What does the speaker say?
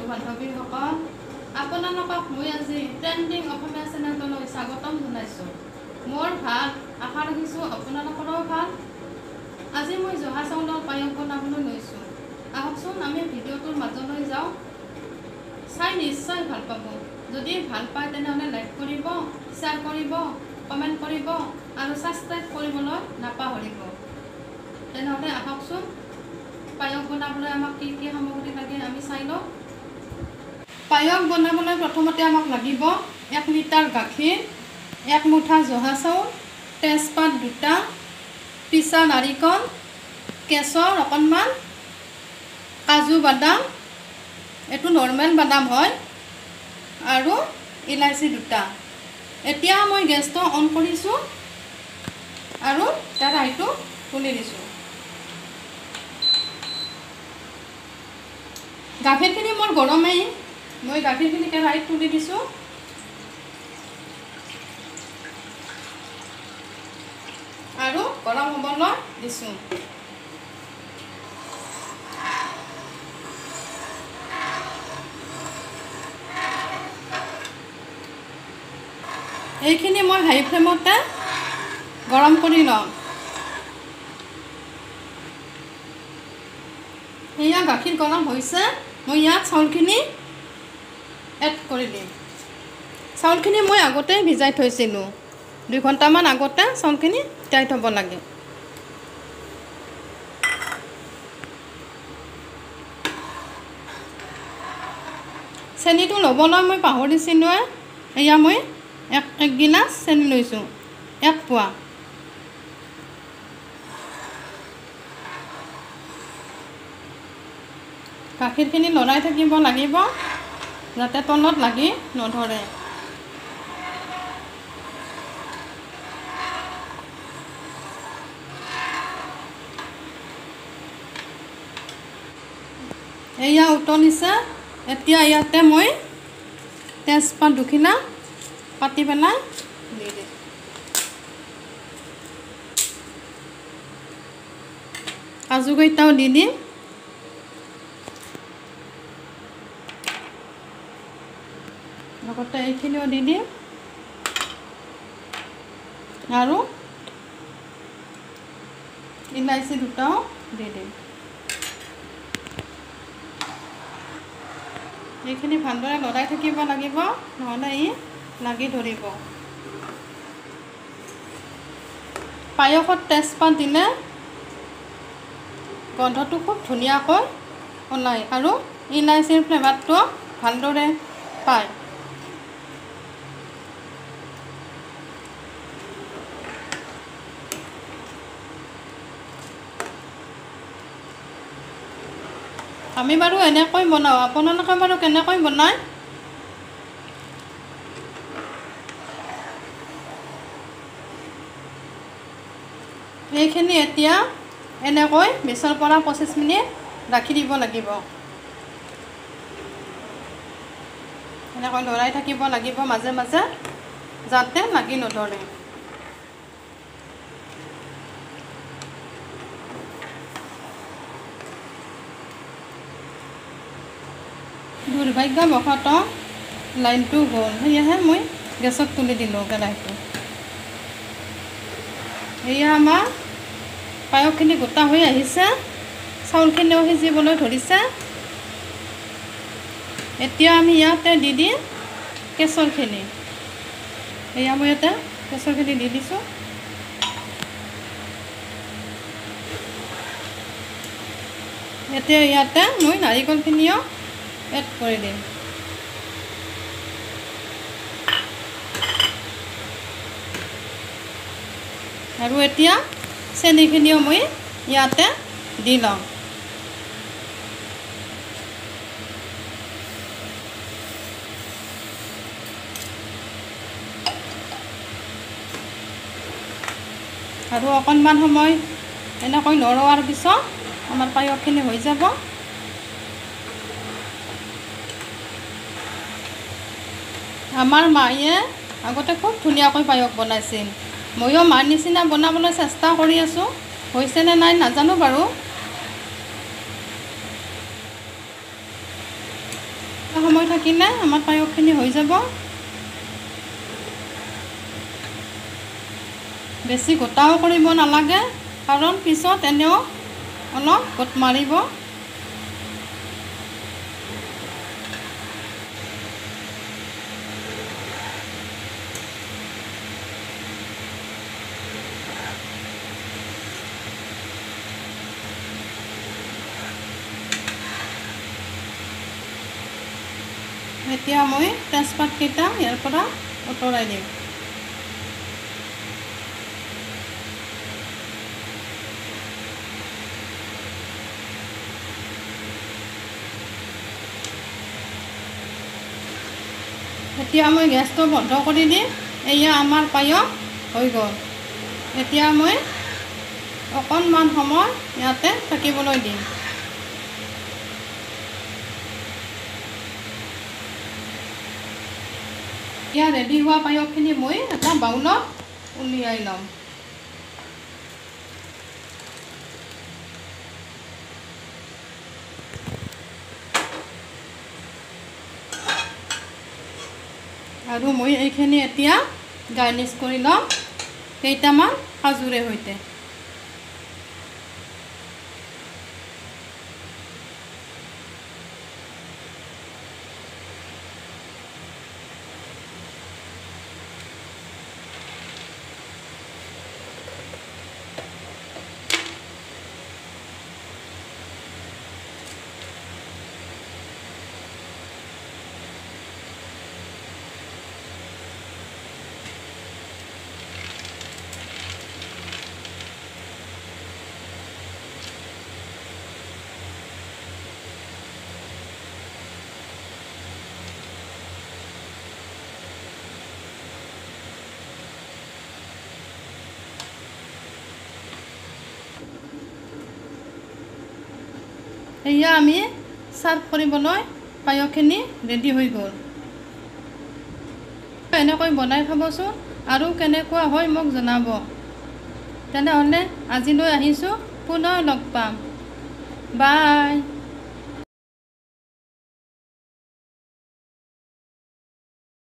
বান্ধৱীসকল, আপোনালোকক মই আজি ট্ৰেণ্ডিং অসমীয়া চেনেললৈ স্বাগতম জনাইছোঁ। মোৰ ভাল, আশা ৰাখিছোঁ আপোনালোকৰো ভাল। আজি মই জহা চাউলৰ পায়স বনাবলৈ লৈছোঁ। আহকচোন আমি ভিডিঅ'টোৰ মাজলৈ যাওঁ। চাই নিশ্চয় ভাল পাব। যদি ভাল পায় তেনেহ'লে লাইক কৰিব, শ্বেয়াৰ কৰিব, কমেণ্ট কৰিব আৰু ছাবস্ক্ৰাইব কৰিবলৈ নাপাহৰিব। তেনেহ'লে আহকচোন পায়স বনাবলৈ আমাক কি কি সামগ্ৰী লাগে আমি চাই লওঁ। পায়স বনাবলৈ প্ৰথমতে আমাক লাগিব 1 লিটাৰ গাখীৰ, 1 মুঠা জহা চাউল, তেজপাত 2টা, পিছা নাৰিকল, কেশৰ অকণমান, কাজু বাদাম, এইটো নৰ্মেল বাদাম হয়, আৰু ইলাচি 2টা। এতিয়া মই গেছটো অন কৰিছোঁ আৰু কেৰাহীটো তুলি দিছোঁ। গাখীৰখিনি মোৰ গৰমেই, মই গাখীৰখিনি কেৰাহীত তুলি দিছোঁ। আৰু গৰম হ'বলৈ দিছোঁ। এইখিনি মই হাই ফ্লেমতে গৰম কৰি লওঁ। এয়া গাখীৰ গৰম হৈছে, মই ইয়াত চাউলখিনি এড কৰি দিম। চাউলখিনি মই আগতেই ভিজাই থৈছিলোঁ, 2 ঘণ্টামান আগতে চাউলখিনি তিয়াই থ'ব লাগে। চেনিটো ল'বলৈ মই পাহৰিছিলোঁ। এয়া মই এক গিলাচ চেনি লৈছোঁ, 1 পোৱা। গাখীৰখিনি লৰাই থাকিব লাগিব যাতে তলত লাগি নধৰে। এয়া উতলিছে। এতিয়া ইয়াতে মই তেজপাত 2 খিলা কাটি পেলাই দি দিম। কাজু কেইটাও দি দিম। লগতে এইখিনিও দি দিম আৰু ইলাচি 2টাও দি দিম। এইখিনি ভালদৰে লৰাই থাকিব লাগিব, নহ'লে ই লাগি ধৰিব। পায়সত তেজপাত দিলে গন্ধটো খুব ধুনীয়াকৈ ওলায় আৰু ইলাচিৰ ফ্লেভাৰটো ভালদৰে পায়। আমি বাৰু এনেকৈ বনাওঁ, আপোনালোকে বাৰু কেনেকৈ বনায়? এইখিনি এতিয়া এনেকৈ 20 পৰা 25 মিনিট ৰাখি দিব লাগিব। এনেকৈ লৰাই থাকিব লাগিব মাজে মাজে যাতে লাগি নধৰে। দুৰ্ভাগ্যবশতঃ লাইনটো গ'ল, সেয়েহে মই গেছত তুলি দিলোঁ কেৰাহীটো। এয়া আমাৰ পায়সখিনি গোটা হৈ আহিছে, চাউলখিনিও সিজিবলৈ ধৰিছে। এতিয়া আমি ইয়াতে দি দিম কেশৰখিনি। এয়া মই ইয়াতে কেশৰখিনি দি দিছোঁ। এতিয়া ইয়াতে মই নাৰিকলখিনিও এড কৰি দিম। আৰু এতিয়া চেনিখিনিও মই ইয়াতে দি লওঁ। আৰু অকণমান সময় এনেকৈ লৰোৱাৰ পিছত আমাৰ পায়সখিনি হৈ যাব। আমাৰ মায়ে আগতে খুব ধুনীয়াকৈ পায়স বনাইছিল। ময়ো মাৰ নিচিনা বনাবলৈ চেষ্টা কৰি আছোঁ, হৈছেনে নাই নাজানো বাৰু। সময় থাকিলে আমাৰ পায়সখিনি হৈ যাব। বেছি গোটাও কৰিব নালাগে, কাৰণ পিছত এনেও অলপ গোট মাৰিব। এতিয়া মই তেজপাতকেইটা ইয়াৰ পৰা আঁতৰাই দিম। এতিয়া মই গেছটো বন্ধ কৰি দিম। এয়া আমাৰ পায়স হৈ গ'ল। এতিয়া মই অকণমান সময় ইয়াতে থাকিবলৈ দিম। এতিয়া ৰেডি হোৱা পায়সখিনি মই এটা বাউলত উলিয়াই ল'ম। আৰু মই এইখিনি এতিয়া গাৰ্নিছ কৰি ল'ম কেইটামান কাজুৰে সৈতে। এয়া আমি সাৰ্ভ কৰিবলৈ পায়সখিনি ৰেডি হৈ গ'ল। এনেকৈ বনাই খাবচোন আৰু কেনেকুৱা হয় মোক জনাব। তেনেহ'লে আজিলৈ আহিছোঁ, পুনৰ লগ পাম। বাই।